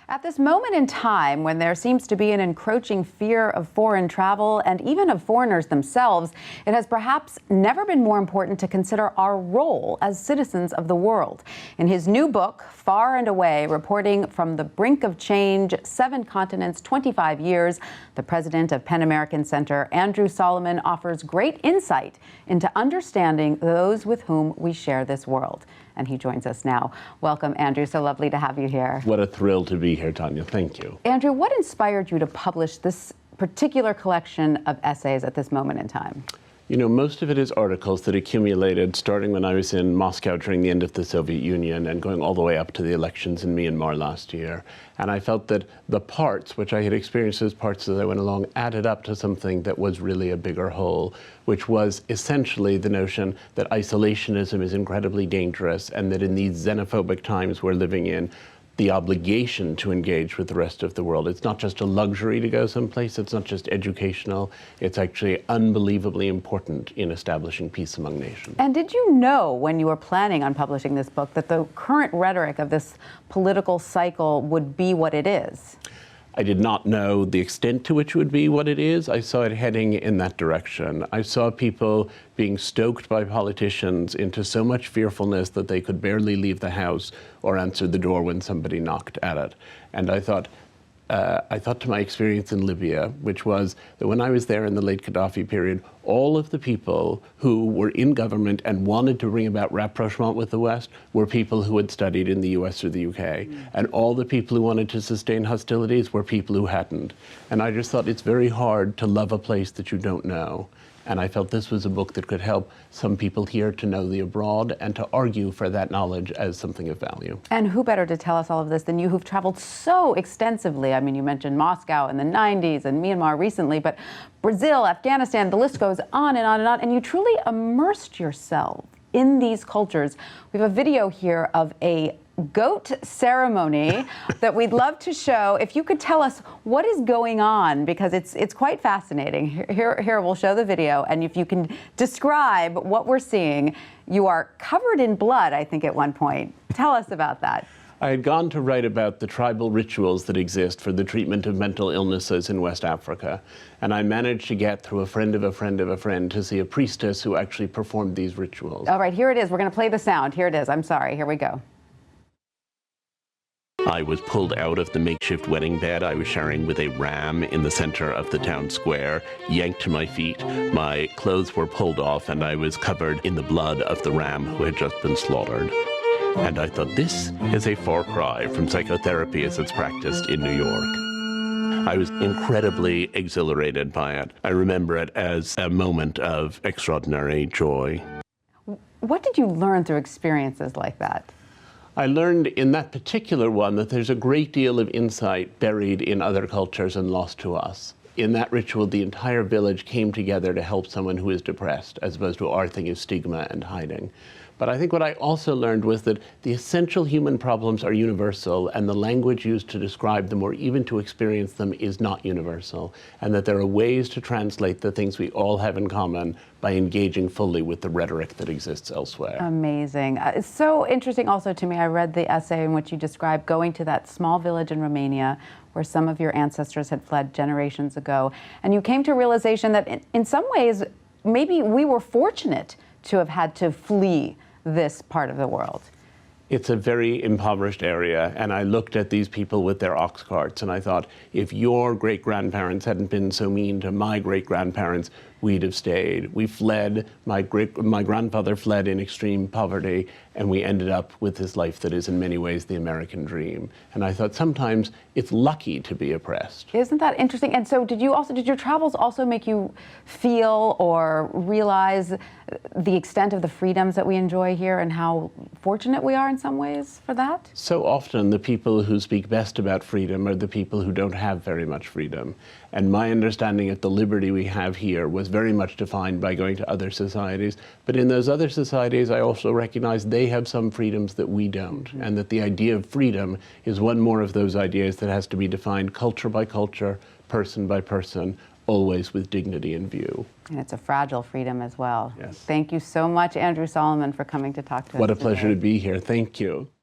At this moment in time, when there seems to be an encroaching fear of foreign travel and even of foreigners themselves, it has perhaps never been more important to consider our role as citizens of the world. In his new book, Far and Away, Reporting from the Brink of Change, 7 Continents, 25 Years, the president of Pan American Center, Andrew Solomon, offers great insight into understanding those with whom we share this world. And he joins us now. Welcome, Andrew. So lovely to have you here. What a thrill to be here, Tanya. Thank you. Andrew, what inspired you to publish this particular collection of essays at this moment in time? You know, most of it is articles that accumulated starting when I was in Moscow during the end of the Soviet Union and going all the way up to the elections in Myanmar last year. And I felt that the parts, which I had experienced as parts as I went along, added up to something that was really a bigger whole, which was essentially the notion that isolationism is incredibly dangerous and that in these xenophobic times we're living in, the obligation to engage with the rest of the world. It's not just a luxury to go someplace, it's not just educational, it's actually unbelievably important in establishing peace among nations. And did you know when you were planning on publishing this book that the current rhetoric of this political cycle would be what it is? I did not know the extent to which it would be what it is. I saw it heading in that direction. I saw people being stoked by politicians into so much fearfulness that they could barely leave the house or answer the door when somebody knocked at it. And I thought to my experience in Libya, which was that when I was there in the late Gaddafi period, all of the people who were in government and wanted to bring about rapprochement with the West were people who had studied in the US or the UK. And all the people who wanted to sustain hostilities were people who hadn't. And I just thought it's very hard to love a place that you don't know. And I felt this was a book that could help some people here to know the abroad and to argue for that knowledge as something of value. And who better to tell us all of this than you, who've traveled so extensively? I mean, you mentioned Moscow in the 90s and Myanmar recently, but Brazil, Afghanistan, the list goes on and on and on. And you truly immersed yourself in these cultures. We have a video here of a goat ceremony that we'd love to show. If you could tell us what is going on, because it's quite fascinating. Here we'll show the video, and if you can describe what we're seeing. You are covered in blood, I think, at one point. Tell us about that. I had gone to write about the tribal rituals that exist for the treatment of mental illnesses in West Africa. And I managed to get through a friend of a friend of a friend to see a priestess who actually performed these rituals. All right, here it is. We're going to play the sound. Here it is. I'm sorry. Here we go. I was pulled out of the makeshift wedding bed I was sharing with a ram in the center of the town square, yanked to my feet. My clothes were pulled off and I was covered in the blood of the ram who had just been slaughtered. And I thought, this is a far cry from psychotherapy as it's practiced in New York. I was incredibly exhilarated by it. I remember it as a moment of extraordinary joy. What did you learn through experiences like that? I learned in that particular one that there's a great deal of insight buried in other cultures and lost to us. In that ritual, the entire village came together to help someone who is depressed, as opposed to our thing of stigma and hiding. But I think what I also learned was that the essential human problems are universal, and the language used to describe them or even to experience them is not universal, and that there are ways to translate the things we all have in common by engaging fully with the rhetoric that exists elsewhere. Amazing. It's so interesting also to me. I read the essay in which you described going to that small village in Romania where some of your ancestors had fled generations ago, and you came to a realization that in some ways maybe we were fortunate to have had to flee this part of the world. It's a very impoverished area, and I looked at these people with their ox carts and I thought, if your great-grandparents hadn't been so mean to my great-grandparents, we'd have stayed. We fled, my grandfather fled in extreme poverty, and we ended up with this life that is in many ways the American dream. And I thought sometimes it's lucky to be oppressed. Isn't that interesting? And so did your travels also make you feel or realize the extent of the freedoms that we enjoy here and how fortunate we are in some ways for that? So often the people who speak best about freedom are the people who don't have very much freedom. And my understanding of the liberty we have here was very much defined by going to other societies. But in those other societies, I also recognize they have some freedoms that we don't, and that the idea of freedom is one more of those ideas that has to be defined culture by culture, person by person, always with dignity in view. And it's a fragile freedom as well. Yes. Thank you so much, Andrew Solomon, for coming to talk to us. What a today. pleasure to be here. Thank you.